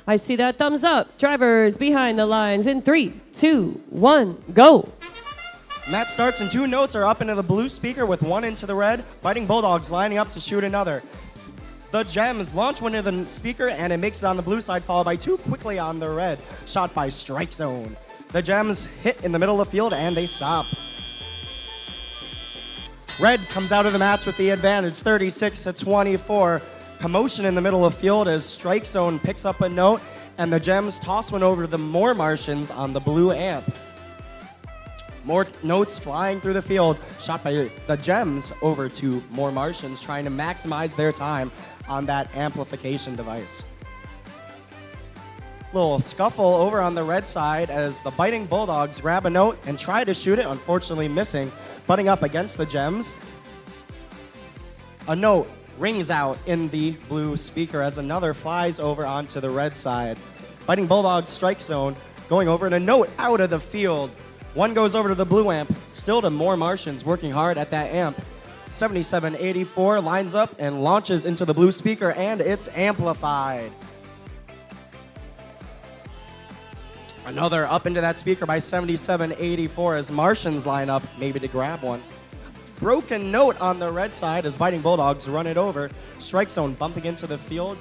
I see that thumbs up. Drivers behind the lines in 3, 2, 1, go. Match starts and 2 notes are up into the blue speaker with 1 into the red. Fighting Bulldogs lining up to shoot another. The Gems launch 1 into the speaker and it makes it on the blue side, followed by 2 quickly on the red. Shot by Strike Zone. The Gems hit in the middle of the field and they stop. Red comes out of the match with the advantage, 36-24. Commotion in the middle of field as Strike Zone picks up a note and the Gems toss one over to the More Martians on the blue amp. More notes flying through the field, shot by the Gems over to More Martians, trying to maximize their time on that amplification device. Little scuffle over on the red side as the Biting Bulldogs grab a note and try to shoot it, unfortunately missing. Butting up against the Gems. A note rings out in the blue speaker as another flies over onto the red side. Biting Bulldogs Strike Zone going over and a note out of the field. 1 goes over to the blue amp, still to More Martians working hard at that amp. 77-84 lines up and launches into the blue speaker and it's amplified. Another up into that speaker by 77-84 as Martians line up maybe to grab one. Broken note on the red side as Biting Bulldogs run it over. Strike Zone bumping into the field,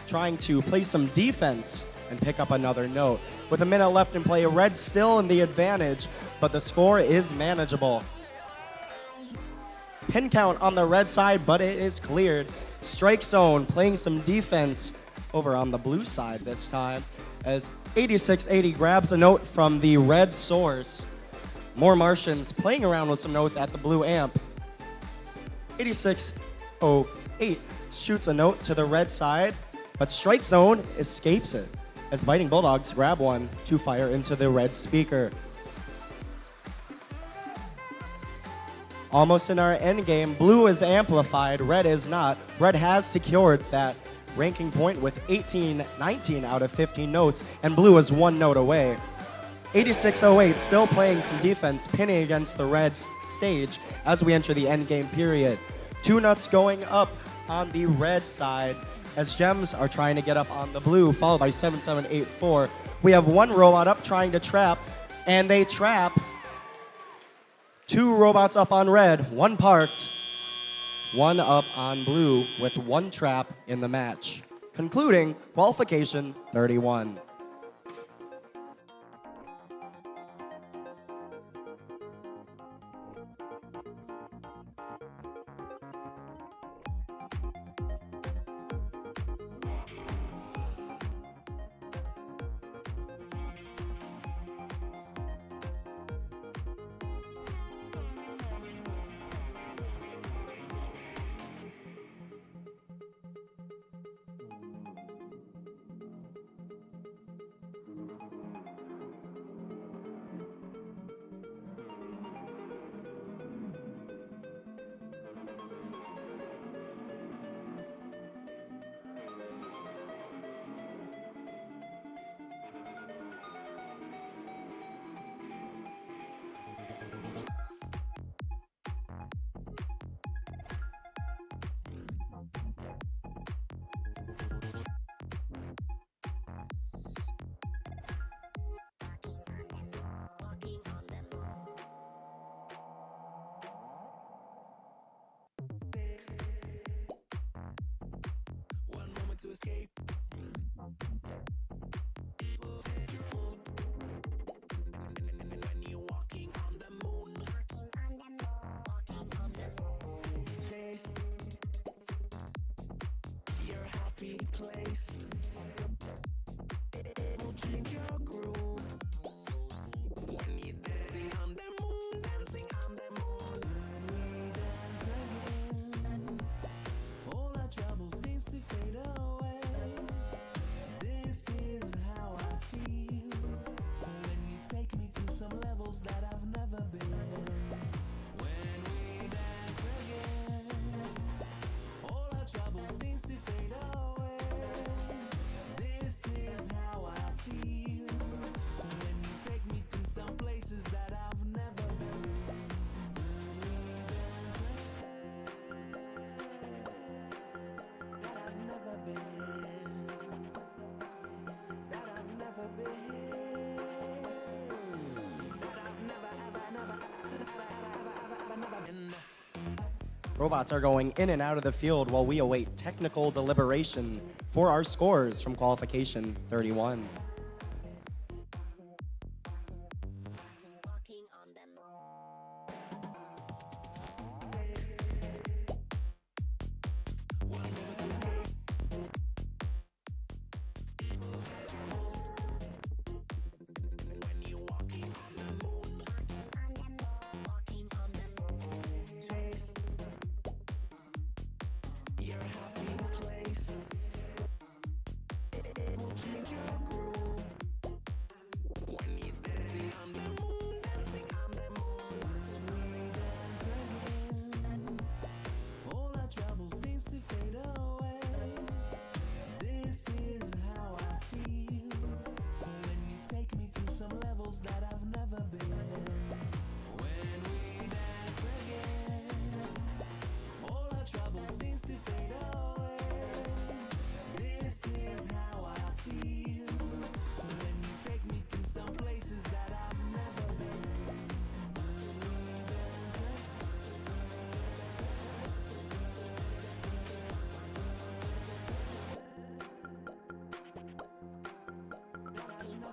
trying to play some defense and pick up another note. With a minute left in play, Red still in the advantage, but the score is manageable. Pin count on the red side, but it is cleared. Strike Zone playing some defense over on the blue side this time as 86-80 grabs a note from the red source. More Martians playing around with some notes at the blue amp. 86-08 shoots a note to the red side, but Strike Zone escapes it as Biting Bulldogs grab one to fire into the red speaker. Almost in our end game, blue is amplified, red is not. Red has secured that ranking point with 18-19 out of 15 notes, and blue is 1 note away. 86-08 still playing some defense, pinning against the red stage as we enter the end game period. 2 nuts going up on the red side as Gems are trying to get up on the blue, followed by 77-84. We have 1 robot up trying to trap, and they trap. 2 robots up on red, 1 parked, 1 up on blue with 1 trap in the match. Concluding Qualification 31. To escape. When you're walking on the moon, chase your happy place. Will change your groove. When you're dancing on the moon, dancing on the moon. When we dance again, all our trouble seems to fade away. Robots are going in and out of the field while we await technical deliberation for our scores from Qualification 31. Walking on the moon. Walking on the moon. Chase your happy place. It will change your groove. When you're dancing on the moon, dancing on the moon. We dance again. All our trouble seems to fade away. This is how I feel. When you take me to some levels that I've never been. When we dance again, all our trouble seems to fade away. This is how I feel. When you take me to some places that I've never been. When we dance that I've never been. That I've never been.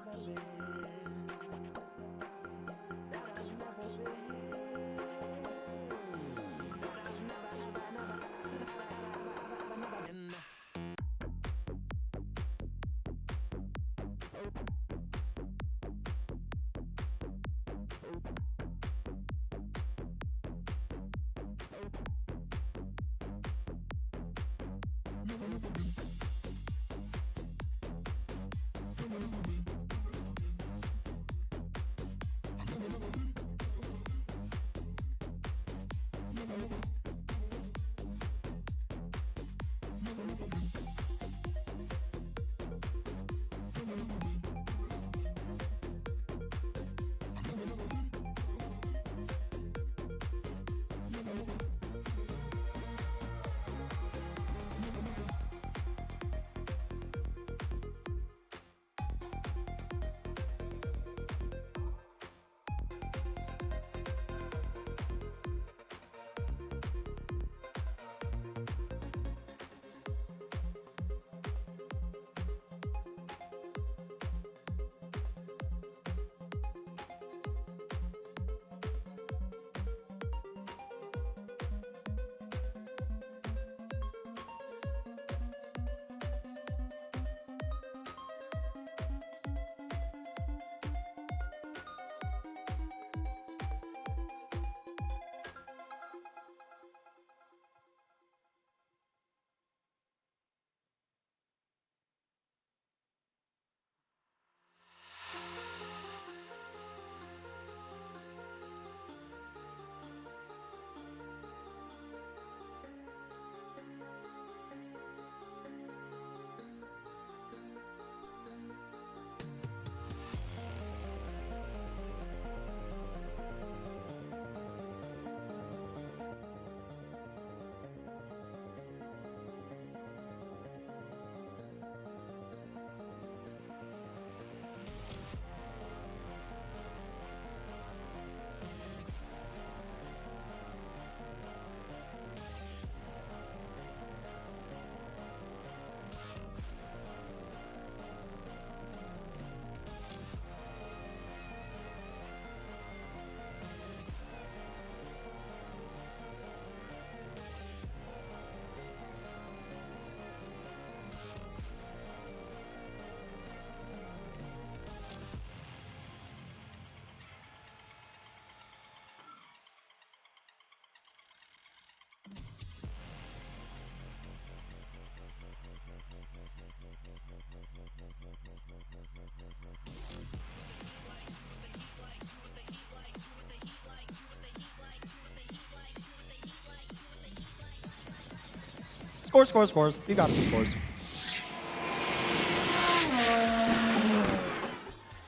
Scores. You got some scores.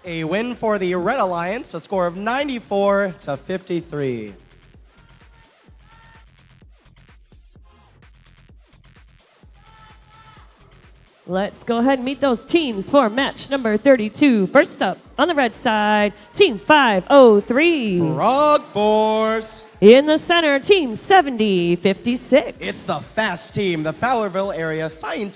A win for the Red Alliance, a score of 94-53. Let's go ahead and meet those teams for match number 32. First up, On the red side, Team 503. Frog Force. In the center, Team 7056. It's the fast team, the Fowlerville Area Scientific